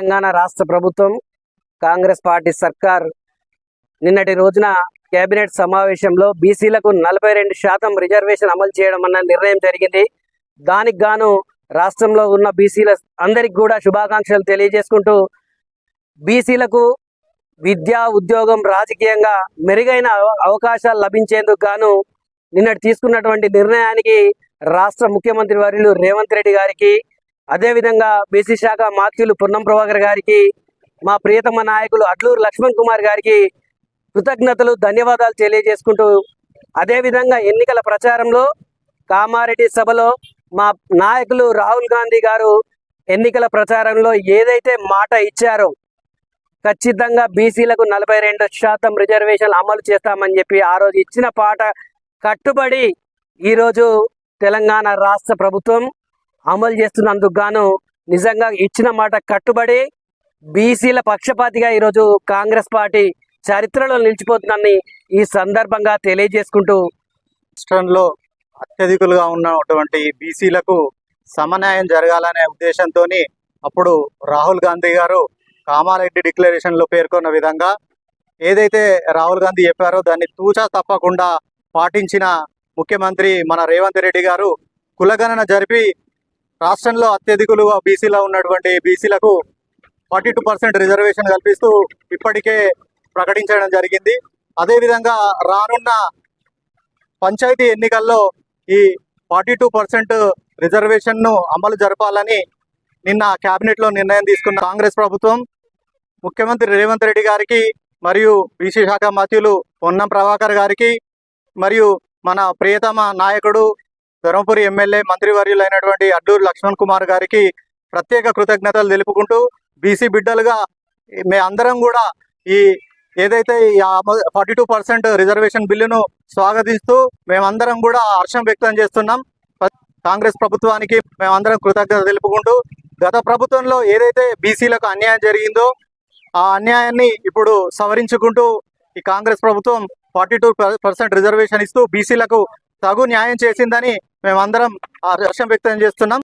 తెలంగాణ రాష్ట్ర ప్రభుత్వం కాంగ్రెస్ పార్టీ సర్కార్ నిన్నటి రోజున కేబినెట్ సమావేశంలో బీసీలకు 42% రిజర్వేషన్ అమలు చేయడం అన్న నిర్ణయం జరిగింది. దానికి గాను రాష్ట్రంలో ఉన్న బీసీల అందరికి కూడా శుభాకాంక్షలు తెలియజేసుకుంటూ బీసీలకు విద్య, ఉద్యోగం, రాజకీయంగా మెరుగైన అవకాశాలు లభించేందుకు గాను నిన్నటి తీసుకున్నటువంటి నిర్ణయానికి రాష్ట్ర ముఖ్యమంత్రి వర్యులు రేవంత్ రెడ్డి గారికి, అదేవిధంగా బీసీ శాఖ మాత్యులు పొన్నం ప్రభాకర్ గారికి, మా ప్రియతమ నాయకులు అడ్లూరు లక్ష్మణ్ కుమార్ గారికి కృతజ్ఞతలు, ధన్యవాదాలు తెలియజేసుకుంటూ, అదేవిధంగా ఎన్నికల ప్రచారంలో కామారెడ్డి సభలో మా నాయకులు రాహుల్ గాంధీ గారు ఎన్నికల ప్రచారంలో ఏదైతే మాట ఇచ్చారో ఖచ్చితంగా బీసీలకు 42% రిజర్వేషన్లు అమలు చేస్తామని చెప్పి ఆ రోజు ఇచ్చిన మాట కట్టుబడి ఈరోజు తెలంగాణ రాష్ట్ర ప్రభుత్వం అమలు చేస్తున్నందుకు గాను నిజంగా ఇచ్చిన మాట కట్టుబడి బీసీల పక్షపాతిగా ఈరోజు కాంగ్రెస్ పార్టీ చరిత్రలో నిలిచిపోతుందని ఈ సందర్భంగా తెలియజేసుకుంటూ, రాష్ట్రంలో అత్యధికులుగా ఉన్నటువంటి బీసీలకు సమన్యాయం జరగాలనే ఉద్దేశంతో అప్పుడు రాహుల్ గాంధీ గారు కామారెడ్డి డిక్లరేషన్లో పేర్కొన్న విధంగా ఏదైతే రాహుల్ గాంధీ చెప్పారో దాన్ని తూచా తప్పకుండా పాటించిన ముఖ్యమంత్రి మన రేవంత్ రెడ్డి గారు కులగణన జరిపి రాష్ట్రంలో అత్యధికులుగా బీసీలో ఉన్నటువంటి బీసీలకు 42% రిజర్వేషన్ కల్పిస్తూ ఇప్పటికే ప్రకటించడం జరిగింది. అదేవిధంగా రానున్న పంచాయతీ ఎన్నికల్లో ఈ 42% రిజర్వేషన్ను అమలు జరపాలని నిన్న క్యాబినెట్లో నిర్ణయం తీసుకున్న కాంగ్రెస్ ప్రభుత్వం ముఖ్యమంత్రి రేవంత్ రెడ్డి గారికి, మరియు బీసీ శాఖ మంత్రులు పొన్నం ప్రభాకర్ గారికి, మరియు మన ప్రియతమ నాయకుడు ధర్మపురి ఎమ్మెల్యే మంత్రివర్యులైనటువంటి అడ్లూరు లక్ష్మణ్ కుమార్ గారికి ప్రత్యేక కృతజ్ఞతలు తెలుపుకుంటూ, బీసీ బిడ్డలుగా మేమందరం కూడా ఈ ఏదైతే 42% రిజర్వేషన్ బిల్లును స్వాగతిస్తూ మేమందరం కూడా హర్షం వ్యక్తం చేస్తున్నాం. కాంగ్రెస్ ప్రభుత్వానికి మేమందరం కృతజ్ఞత తెలుపుకుంటూ, గత ప్రభుత్వంలో ఏదైతే బీసీలకు అన్యాయం జరిగిందో ఆ అన్యాయాన్ని ఇప్పుడు సవరించుకుంటూ ఈ కాంగ్రెస్ ప్రభుత్వం 42% రిజర్వేషన్ ఇస్తూ బీసీలకు తగు న్యాయం చేసిందని మేమందరం హర్షం వ్యక్తం చేస్తున్నాం.